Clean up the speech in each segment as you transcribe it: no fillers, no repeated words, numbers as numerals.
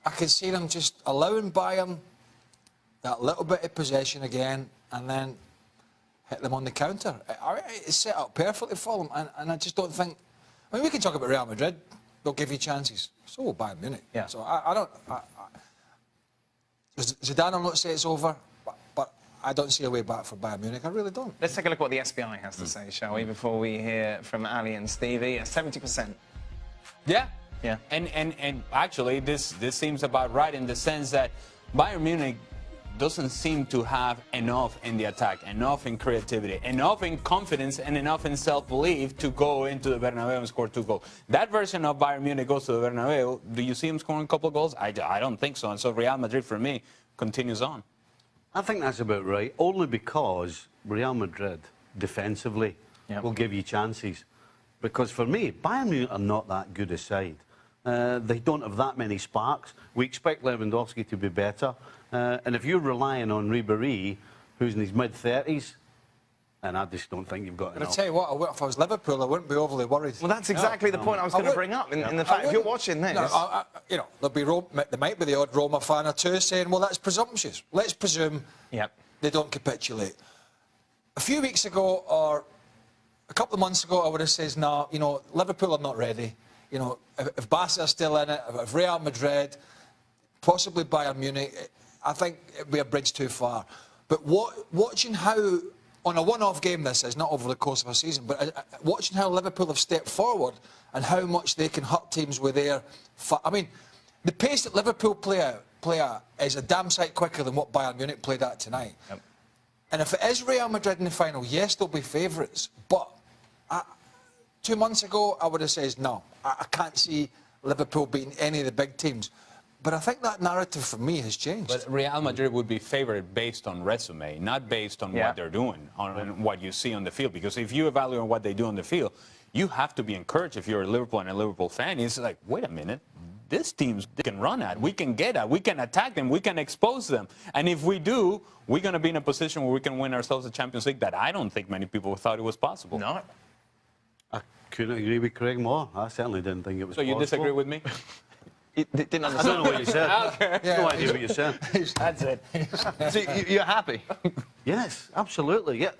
I can see them just allowing Bayern that little bit of possession again and then hit them on the counter. It's set up perfectly for them, and I just don't think... I mean, we can talk about Real Madrid. They'll give you chances. So will Bayern Munich. Yeah. So I don't... Zidane will not say it's over, but I don't see a way back for Bayern Munich. I really don't. Let's take a look at what the SBI has to say, shall we, before we hear from Ali and Stevie. 70%. Yeah. Yeah. And actually, this seems about right in the sense that Bayern Munich doesn't seem to have enough in the attack, enough in creativity, enough in confidence, and enough in self-belief to go into the Bernabeu and score 2 goals. That version of Bayern Munich goes to the Bernabeu. Do you see him scoring a couple of goals? I don't think so. And so Real Madrid, for me, continues on. I think that's about right, only because Real Madrid, defensively, will give you chances. Because for me, Bayern Munich are not that good a side. They don't have that many sparks. We expect Lewandowski to be better. And if you're relying on Ribéry, who's in his mid-30s, and I just don't think you've got enough. But I tell you what, if I was Liverpool, I wouldn't be overly worried. Well, that's exactly the point I was going to bring up, in the fact, if you're watching this... No, you know, there might be the odd Roma fan or two saying, well, that's presumptuous. Let's presume they don't capitulate. A few weeks ago, or a couple of months ago, I would have said, no, you know, Liverpool are not ready. You know, if Barca are still in it, if Real Madrid, possibly Bayern Munich, I think it'd be a bridge too far. But watching how, on a one-off game this is, not over the course of a season, but watching how Liverpool have stepped forward and how much they can hurt teams with their... I mean, the pace that Liverpool play at is a damn sight quicker than what Bayern Munich played at tonight. Yep. And if it is Real Madrid in the final, yes, they'll be favourites. But 2 months ago, I would have said, no, I can't see Liverpool beating any of the big teams. But I think that narrative for me has changed. But Real Madrid would be favourite based on resume, not based on what they're doing, on what you see on the field. Because if you evaluate what they do on the field, you have to be encouraged if you're a Liverpool and a Liverpool fan. It's like, wait a minute, this team can run at, we can get at, we can attack them, we can expose them. And if we do, we're going to be in a position where we can win ourselves a Champions League that I don't think many people thought it was possible. No. I couldn't agree with Craig more. I certainly didn't think it was possible. So you disagree with me? Didn't understand. I don't know what you said. Okay. No idea what you said. That's it. So you're happy? Yes, absolutely. Yeah.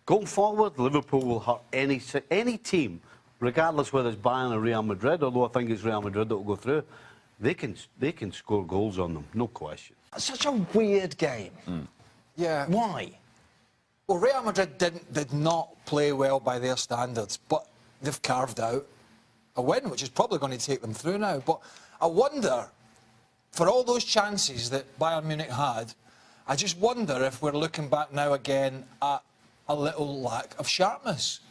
Going forward, Liverpool will hurt any team, regardless whether it's Bayern or Real Madrid, although I think it's Real Madrid that will go through. They can score goals on them, no question. Such a weird game. Yeah. Why? Well, Real Madrid did not play well by their standards, but they've carved out a win, which is probably going to take them through now. But I wonder, for all those chances that Bayern Munich had, I just wonder if we're looking back now again at a little lack of sharpness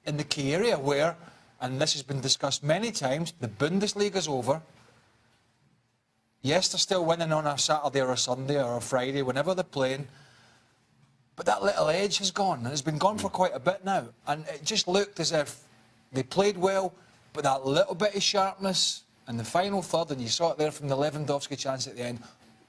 in the key area where, and this has been discussed many times, the Bundesliga's over. Yes, they're still winning on a Saturday or a Sunday or a Friday, whenever they're playing. But that little edge has gone, and it's been gone for quite a bit now. And it just looked as if they played well, but that little bit of sharpness in the final third, and you saw it there from the Lewandowski chance at the end,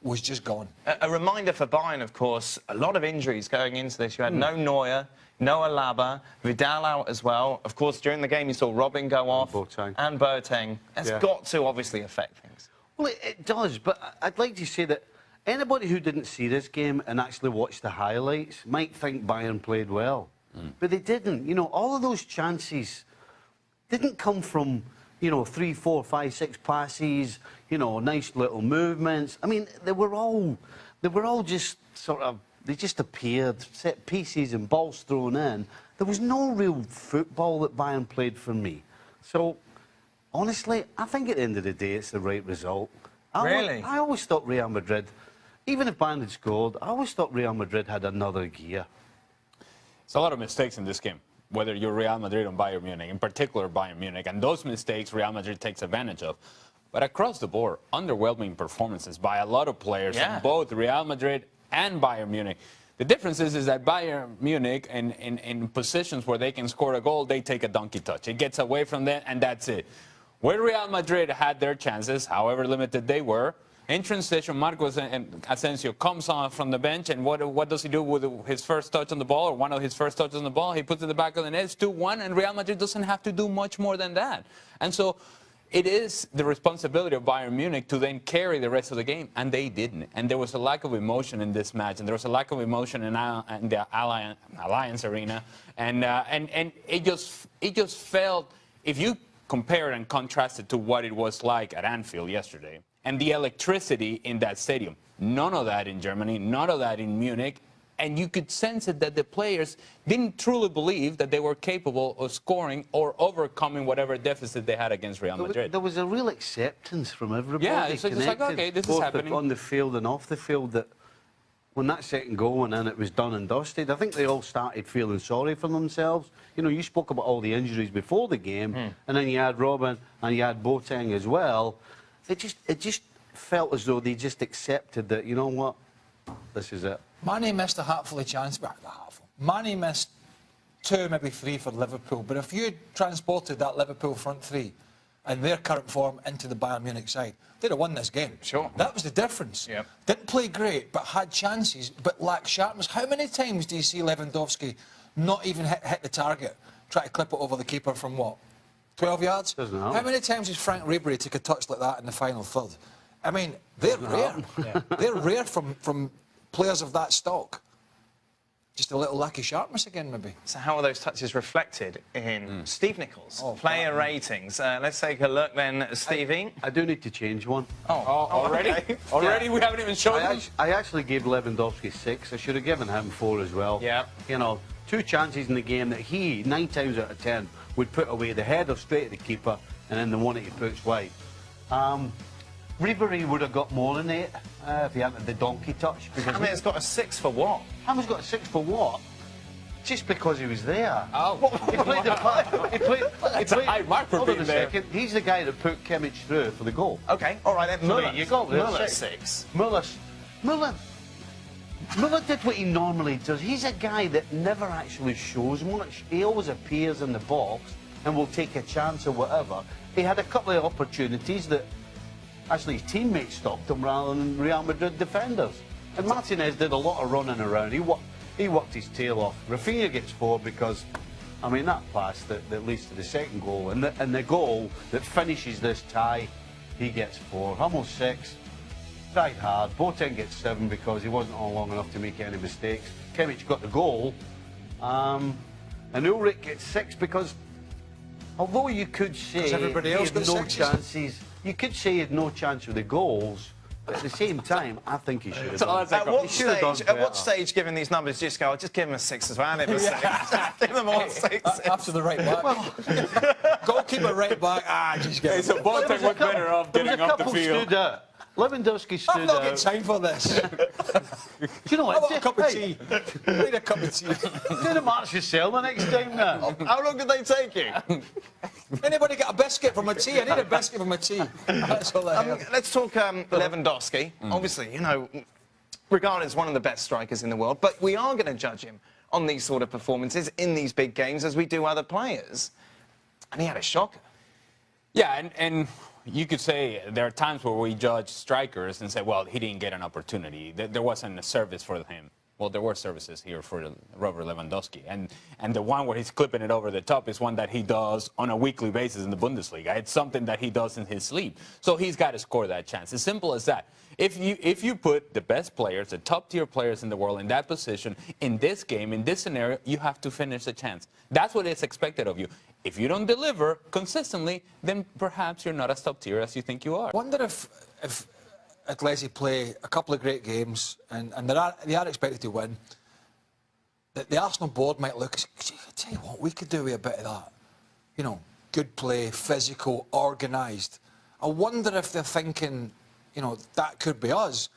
was just gone. A reminder for Bayern, of course, a lot of injuries going into this. You had no Neuer, no Alaba, Vidal out as well. Of course, during the game, you saw Robin go off and Boateng. That's got to obviously affect things. Well, it does, but I'd like to say that anybody who didn't see this game and actually watched the highlights might think Bayern played well. But they didn't. You know, all of those chances didn't come from, you know, 3, 4, 5, 6 passes, you know, nice little movements. I mean, they were all just sort of, they just appeared, set pieces and balls thrown in. There was no real football that Bayern played for me. So, honestly, I think at the end of the day, it's the right result. Really? I always thought Real Madrid, even if Bayern had scored, I always thought Real Madrid had another gear. It's a lot of mistakes in this game, whether you're Real Madrid or Bayern Munich, in particular Bayern Munich. And those mistakes Real Madrid takes advantage of. But across the board, underwhelming performances by a lot of players in both Real Madrid and Bayern Munich. The difference is that Bayern Munich, in positions where they can score a goal, they take a donkey touch. It gets away from them, and that's it. Where Real Madrid had their chances, however limited they were, in transition, Marcos Asensio comes on from the bench, and what does he do with his first touch on the ball, or one of his first touches on the ball? He puts it in the back of the net. It's 2-1, and Real Madrid doesn't have to do much more than that. And so it is the responsibility of Bayern Munich to then carry the rest of the game, and they didn't. And there was a lack of emotion in this match, and there was a lack of emotion in the Alliance Arena, and it just felt, if you compare it and contrast it to what it was like at Anfield yesterday, and the electricity in that stadium, none of that in Germany, none of that in Munich. And you could sense it that the players didn't truly believe that they were capable of scoring or overcoming whatever deficit they had against Real Madrid. There was a real acceptance from everybody. Yeah, it's like, okay, this is happening. On the field and off the field, that when that second goal went in, it was done and dusted. I think they all started feeling sorry for themselves. You know, you spoke about all the injuries before the game, and then you had Robin and you had Boateng as well. It just felt as though they just accepted that, you know what, this is it. Mane missed a hatful of chances. Well, a hatful. Mane missed 2, maybe 3 for Liverpool. But if you transported that Liverpool front 3 and their current form into the Bayern Munich side, they'd have won this game. Sure. That was the difference. Yep. Didn't play great, but had chances, but lacked sharpness. How many times do you see Lewandowski not even hit the target, try to clip it over the keeper from what, 12 yards? Doesn't happen. How many times has Frank Ribery took a touch like that in the final third? I mean, they're rare. Yeah. They're rare from players of that stock. Just a little lack of sharpness again, maybe. So how are those touches reflected in Steve Nichols' player ratings? Let's take a look then, Stevie. I do need to change one. Already? Okay. Already? Yeah. We haven't even shown them? I actually gave Lewandowski 6. I should have given him 4 as well. Yeah. You know, 2 chances in the game that he, 9 times out of 10, would put away. The header straight at the keeper, and then the one that he puts wide. Ribery would have got more than 8 if he hadn't had the donkey touch. Because Hammond's got a 6 for what? Hammond's got a 6 for what? Just because he was there. Oh. He played the part. He played. It's a high mark for Hold on being a there. second. He's the guy that put Kimmich through for the goal. Okay, all right then. So Muller. there you go. Muller, There's 6. Muller did what he normally does. He's a guy that never actually shows much. He always appears in the box and will take a chance or whatever. He had a couple of opportunities that actually his teammates stopped him rather than Real Madrid defenders. And Martinez did a lot of running around. He worked his tail off. Rafinha gets 4 because, I mean, that pass that leads to the second goal and the goal that finishes this tie, he gets 4. Hummels 6. Tried hard. Boateng gets 7 because he wasn't on long enough to make any mistakes. Kimmich got the goal. And Ulrich gets 6 because, although you could say everybody he else had got no 6s. chances, you could say he had no chance with the goals, but at the same time, I think he should have done. At what stage, given these numbers, just go, just give him a 6 as well. Give him a 6. Give them all 6. After the right back. Goalkeeper right back. Just get So Boateng was better off There was getting a off the couple field. stood out. Lewandowski stood I've not got out. time for this. Do you know I what? want a cup of tea. I need a cup of tea. Do the march yourself the next time now. How long did they take you? Anybody get a biscuit for my tea? I need a biscuit for my tea. That's all I have. Let's talk Lewandowski. Obviously, you know, regarded as one of the best strikers in the world, but we are going to judge him on these sort of performances in these big games as we do other players. And he had a shocker. Yeah, and you could say there are times where we judge strikers and say, well, he didn't get an opportunity. There wasn't a service for him. Well, there were services here for Robert Lewandowski. And the one where he's clipping it over the top is one that he does on a weekly basis in the Bundesliga. It's something that he does in his sleep. So he's got to score that chance. As simple as that. If you put the best players, the top-tier players in the world in that position, in this game, in this scenario, you have to finish the chance. That's what is expected of you. If you don't deliver consistently, then perhaps you're not as top-tier as you think you are. I wonder if Atleti play a couple of great games and they are expected to win, that the Arsenal board might look and say, I tell you what, we could do with a bit of that. You know, good play, physical, organised. I wonder if they're thinking, you know, that could be us.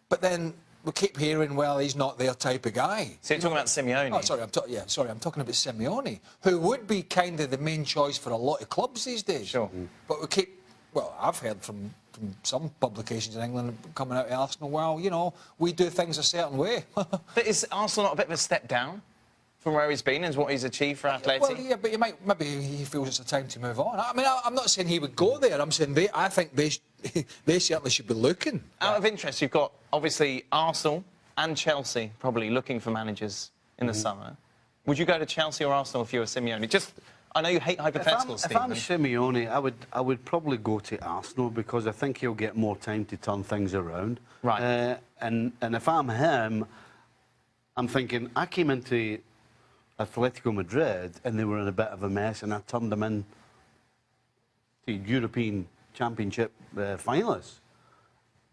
But then we keep hearing, well, he's not their type of guy. So you're talking about Simeone? Oh, sorry, I'm talking about Simeone, who would be kind of the main choice for a lot of clubs these days. Sure. But we keep, well, I've heard from some publications in England coming out of Arsenal, well, you know, we do things a certain way. But is Arsenal not a bit of a step down from where he's been and what he's achieved for Atleti? Well, yeah, but maybe he feels it's a time to move on. I mean, I'm not saying he would go there. I'm saying I think they certainly should be looking. Out of interest, you've got, obviously, Arsenal and Chelsea probably looking for managers in the summer. Would you go to Chelsea or Arsenal if you were Simeone? Just I know you hate hypotheticals, If I'm Stephen. Simeone, I would probably go to Arsenal because I think he'll get more time to turn things around. Right. And if I'm him, I'm thinking, I came into Atletico Madrid and they were in a bit of a mess, and I turned them in to European Championship finalists.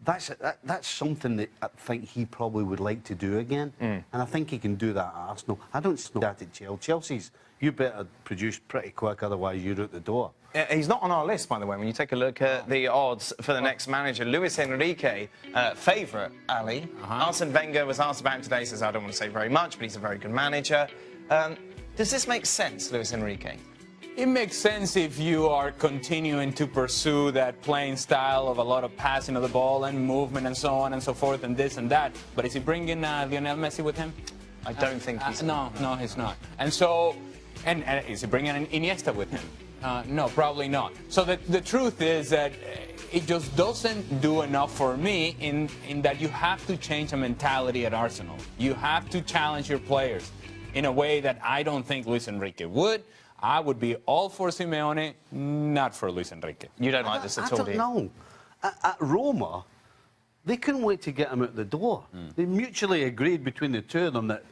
That's something that I think he probably would like to do again, and I think he can do that at Arsenal. I don't see that at Chelsea. Chelsea's, you better produce pretty quick, otherwise you're out the door. He's not on our list, by the way. When you take a look at the odds for the next manager, Luis Enrique, favourite, Ali. Arsene Wenger was asked about him today, says, I don't want to say very much, but he's a very good manager. Does this make sense, Luis Enrique? It makes sense if you are continuing to pursue that playing style of a lot of passing of the ball and movement and so on and so forth and this and that. But is he bringing Lionel Messi with him? I don't think he's... No, he's not. And so, and is he bringing an Iniesta with him? No, probably not. So the truth is that it just doesn't do enough for me in that you have to change the mentality at Arsenal. You have to challenge your players in a way that I don't think Luis Enrique would. I would be all for Simeone, not for Luis Enrique. You don't like this at all, do you? I don't know. At Roma, they couldn't wait to get him out the door. They mutually agreed between the two of them that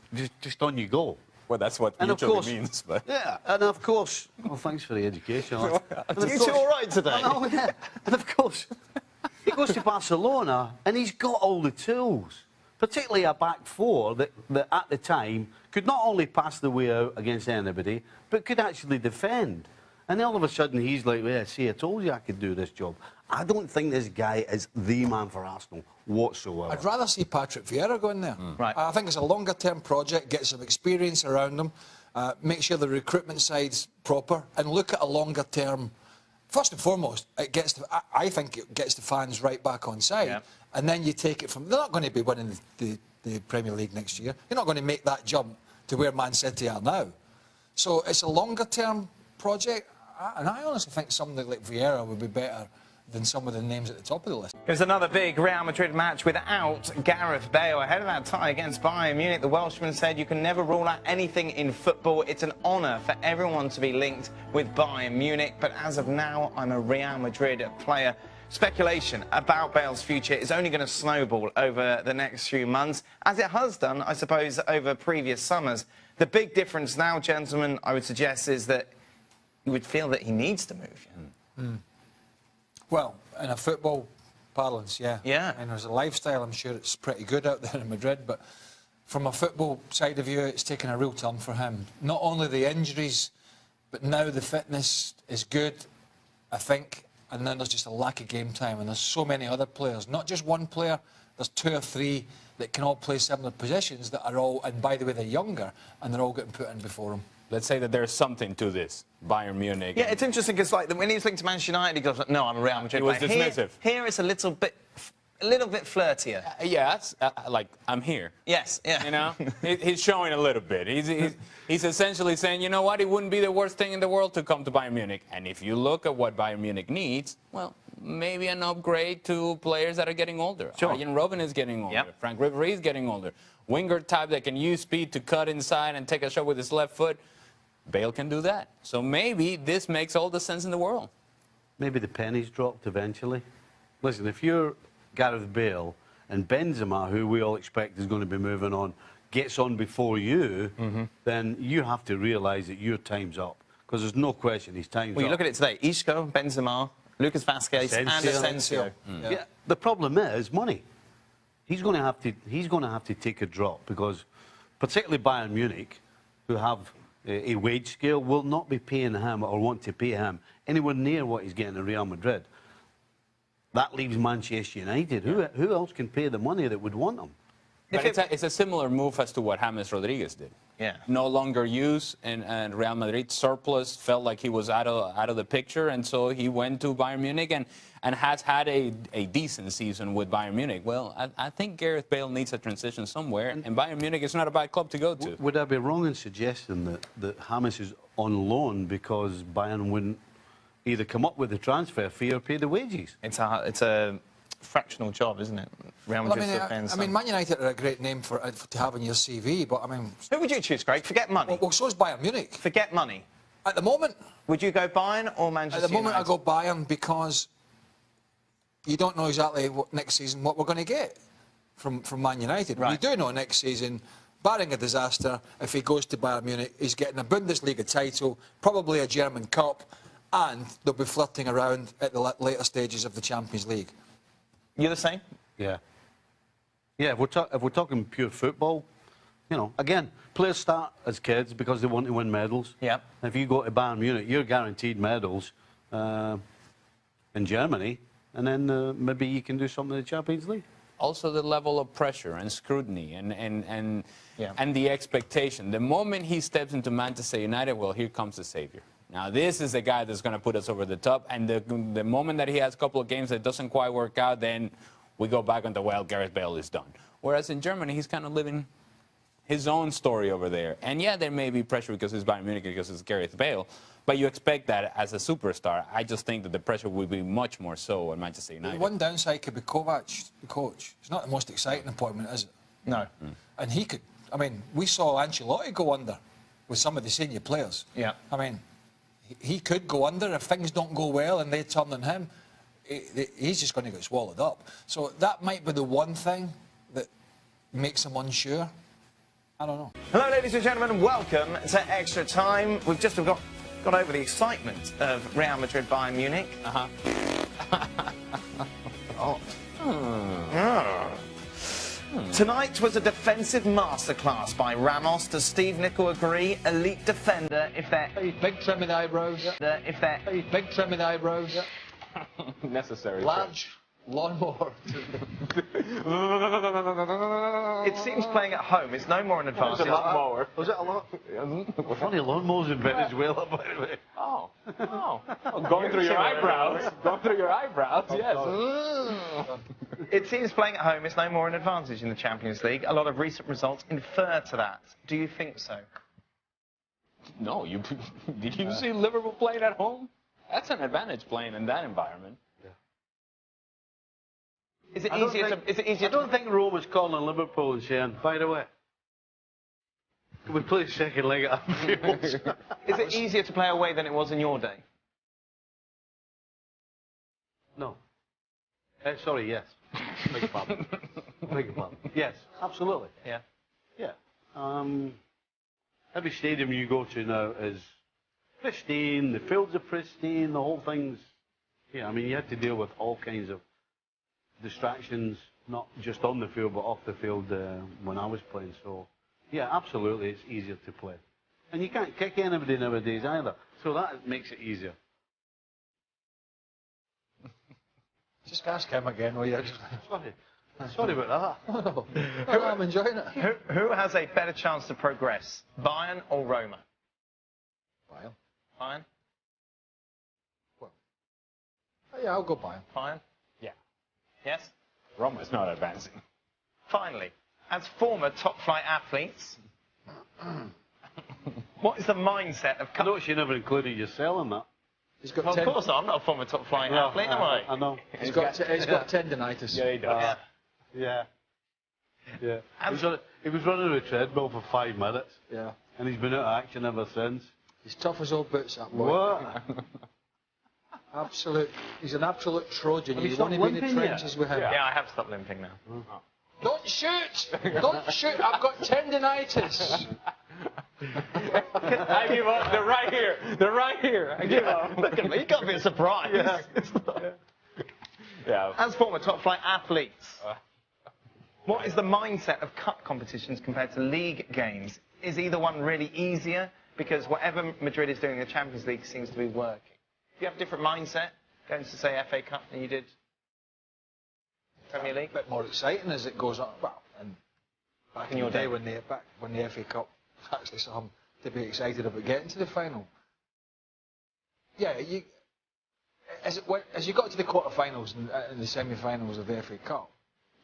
just on you go. Well, that's what And of mutually course, means. But yeah, and of course, well, thanks for the education. And of You two course- all right today? I know, yeah. And of course, he goes to Barcelona and he's got all the tools, particularly a back four that at the time could not only pass the way out against anybody, but could actually defend. And then all of a sudden he's like, yeah, see, I told you I could do this job. I don't think this guy is the man for Arsenal whatsoever. I'd rather see Patrick Vieira go in there. Right. I think it's a longer-term project, get some experience around him, make sure the recruitment side's proper, and look at a longer-term. First and foremost, I think it gets the fans right back on side, Yeah. and then you take it from. They're not going to be winning the Premier League next year. You're not going to make that jump to where Man City are now. So it's a longer-term project, and I honestly think somebody like Vieira would be better than some of the names at the top of the list. There's another big Real Madrid match without Gareth Bale. Ahead of that tie against Bayern Munich, the Welshman said, you can never rule out anything in football. It's an honour for everyone to be linked with Bayern Munich. But as of now, I'm a Real Madrid player. Speculation about Bale's future is only going to snowball over the next few months, as it has done, I suppose, over previous summers. The big difference now, gentlemen, I would suggest, is that you would feel that he needs to move. Well, in a football parlance, yeah. Yeah. And as a lifestyle, I'm sure it's pretty good out there in Madrid, but from a football side of view, it's taken a real turn for him. Not only the injuries, but now the fitness is good, I think, and then there's just a lack of game time, and there's so many other players, not just one player, there's two or three that can all play similar positions that are all, and by the way, they're younger, and they're all getting put in before him. let's say that there's something to this. Bayern Munich. Yeah, it's interesting because like when he's linked to Manchester United, he goes, no, I'm a Real Madrid He was player." dismissive. Here it's a little bit flirtier. Yes, like I'm here. Yes, yeah. You know, he's showing a little bit. He's essentially saying, you know what, it wouldn't be the worst thing in the world to come to Bayern Munich. And if you look at what Bayern Munich needs, well, maybe an upgrade to players that are getting older. Sure. Arjen Robben is getting older. Yep. Frank Ribéry is getting older. Winger type that can use speed to cut inside and take a shot with his left foot. Bale can do that. So maybe this makes all the sense in the world. Maybe the pennies dropped eventually. Listen, if you're Gareth Bale and Benzema, who we all expect is going to be moving on, gets on before you, then you have to realise that your time's up. Because there's no question his time's up. Well, you look at it today. Isco, Benzema, Lucas Vazquez and Asensio. Yeah, the problem is money. He's going to have to take a drop because, particularly Bayern Munich, who have a wage scale, will not be paying him or want to pay him anywhere near what he's getting at Real Madrid. That leaves Manchester United. Who else can pay the money that would want him? But it's a similar move as to what James Rodriguez did. Yeah. No longer used, and Real Madrid surplus felt like he was out of the picture, and so he went to Bayern Munich and has had a decent season with Bayern Munich. Well, I think Gareth Bale needs a transition somewhere, and Bayern Munich is not a bad club to go to. Would I be wrong in suggesting that James is on loan because Bayern wouldn't either come up with the transfer fee or pay the wages? It's a fractional job, isn't it? Real Well, Madrid still paying some. Man United are a great name to have on your CV, but I mean... Who would you choose, Craig? Forget money. Well, so is Bayern Munich. Forget money. At the moment, Would you go Bayern or Manchester at the moment, United? I go Bayern because you don't know exactly what next season what we're going to get from Man United. Right. We do know next season, barring a disaster, if he goes to Bayern Munich, he's getting a Bundesliga title, probably a German Cup, and they'll be flirting around at the later stages of the Champions League. You're the same? Yeah. Yeah, if we're talking pure football, you know, again, players start as kids because they want to win medals. Yeah. If you go to Bayern Munich, you're guaranteed medals in Germany, and then maybe you can do something in the Champions League. Also the level of pressure and scrutiny and the expectation. The moment he steps into Manchester United, well, here comes the savior. Now, this is the guy that's going to put us over the top. And the moment that he has a couple of games that doesn't quite work out, then we go back on the, well, Gareth Bale is done. Whereas in Germany, he's kind of living his own story over there. And yeah, there may be pressure because it's Bayern Munich, because it's Gareth Bale. But you expect that as a superstar. I just think that the pressure will be much more so at Manchester United. One downside could be Kovac, the coach. It's not the most exciting appointment, is it? No. And he could, I mean, we saw Ancelotti go under with some of the senior players. Yeah. I mean, he could go under if things don't go well and they turn on him. He's just going to get swallowed up. So that might be the one thing that makes him unsure. I don't know. Hello, ladies and gentlemen. Welcome to Extra Time. We've just got over the excitement of Real Madrid Bayern Munich. Tonight was a defensive masterclass by Ramos. Does Steve Nicol agree? Elite defender, if they're... Big trim with eyebrows. If they're... Big trim with eyebrows. Necessary. Large lawnmower. It seems playing at home is no more an advantage. Mower. Was it a lot? Funny lawnmowers in Venezuela, by the way. Oh, going through your eyebrows. Going through your eyebrows, yes. It seems playing at home is no more an advantage in the Champions League. A lot of recent results infer to that. Do you think so? No, did you see Liverpool playing at home? That's an advantage playing in that environment. Is it easier I don't think Rome was calling Liverpool and saying, by the way, can we play second leg at Anfield? Is it easier to play away than it was in your day? No. Sorry, yes. Beg your pardon. Beg your pardon. Yes, absolutely. Yeah. Yeah. Every stadium you go to now is pristine, the fields are pristine, the whole thing's... Yeah, I mean, you had to deal with all kinds of distractions, not just on the field, but off the field when I was playing. So, yeah, absolutely, it's easier to play. And you can't kick anybody nowadays either, so that makes it easier. Just ask him again, will you? Sorry about that. No, I'm enjoying it. Who has a better chance to progress, Bayern or Roma? Bayern. Bayern? Well, yeah, I'll go Bayern. Bayern? Yeah. Yes? Roma is not advancing. Finally, as former top-flight athletes, what is the mindset of... I notice you never included yourself in that. He's got Well, of course not. I'm not a former top-flight athlete, am I? I know. He's got tendinitis. Yeah, he does. Yeah. He was running a treadmill for 5 minutes. Yeah. And he's been out of action ever since. He's tough as old boots, that boy. What? He's an absolute Trojan. Have you You want to stopped be in the limping yet? trenches with him. Yeah, I have stopped limping now. Don't shoot! Don't shoot! I've got tendinitis. I give up. They're right here. They're right here. I give up. Look at me, you got to be surprised. Yeah. As former top-flight athletes, what is the mindset of cup competitions compared to league games? Is either one really easier? Because whatever Madrid is doing in the Champions League seems to be working. Do you have a different mindset going to, say, FA Cup than you did Premier League? A bit more exciting as it goes on. Well, and back in your day when the FA Cup actually something to be excited about getting to the final. Yeah, as you got to the quarterfinals and the semi-finals of the FA Cup,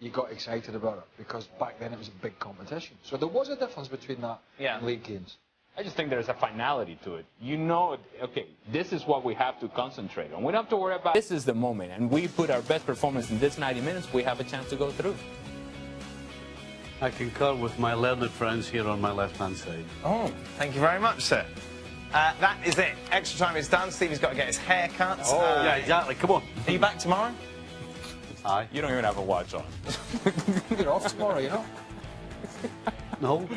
you got excited about it because back then it was a big competition. So there was a difference between that and league games. I just think there's a finality to it. You know, okay, this is what we have to concentrate on. We don't have to worry about this is the moment, and we put our best performance in this 90 minutes, we have a chance to go through. I concur with my learned friends here on my left-hand side. Oh, thank you very much, sir. That is it. Extra time is done. Stevie's got to get his hair cut. Yeah, exactly. Come on. Are you back tomorrow? Aye. You don't even have a watch on. You're off tomorrow, you know. No.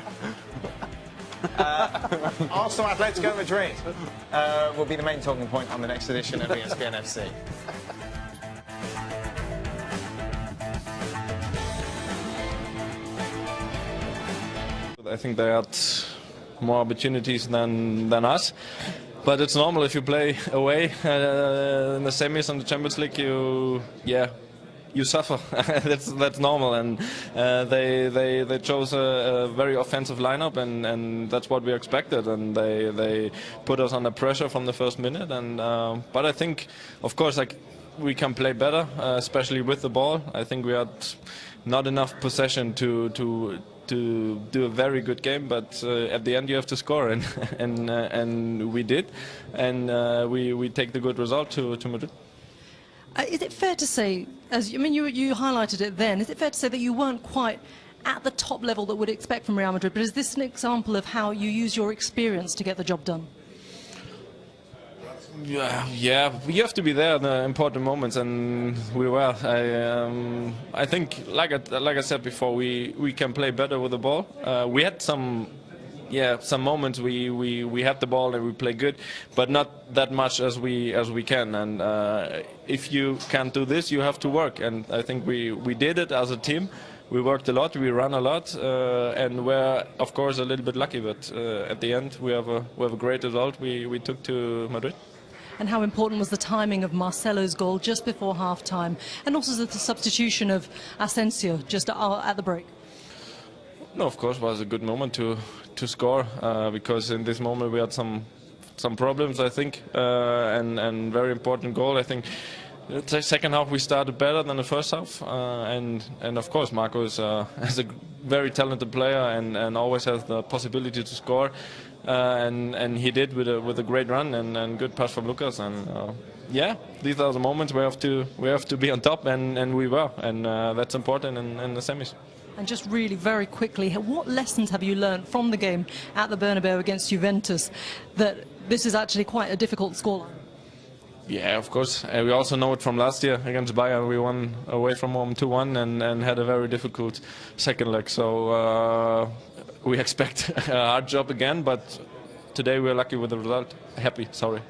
Arsenal Atletico Madrid will be the main talking point on the next edition of ESPN FC. I think they had more opportunities than us, but it's normal if you play away in the semis in the Champions League. You suffer. that's normal, and they chose a very offensive lineup, and that's what we expected, and they put us under pressure from the first minute. And but I think, of course, like, we can play better, especially with the ball. I think we had not enough possession to do a very good game, but at the end you have to score, and we did, and we take the good result to Madrid. Is it fair to say, you highlighted it then, is it fair to say that you weren't quite at the top level that we'd expect from Real Madrid, but is this an example of how you use your experience to get the job done? Yeah, you have to be there in the important moments, and we were. I think, like I said before, we can play better with the ball. We had some moments we had the ball and we play good, but not that much as we can. And if you can't do this, you have to work. And I think we did it as a team. We worked a lot, we ran a lot, and we're of course a little bit lucky. But at the end, we have a great result. We took to Madrid. And how important was the timing of Marcelo's goal just before half-time, and also the substitution of Asensio just at the break? No, of course, it was a good moment to score, because in this moment we had some problems, I think, and very important goal. I think the second half we started better than the first half, and of course Marco is a very talented player and always has the possibility to score, and he did with a great run and good pass from Lucas, and these are the moments we have to be on top, and we were, and that's important in the semis. And just really very quickly, what lessons have you learned from the game at the Bernabeu against Juventus that this is actually quite a difficult scoreline? Yeah, of course. We also know it from last year against Bayern. We won away from home 2-1 and had a very difficult second leg. So we expect a hard job again, but today we're lucky with the result. Happy, sorry.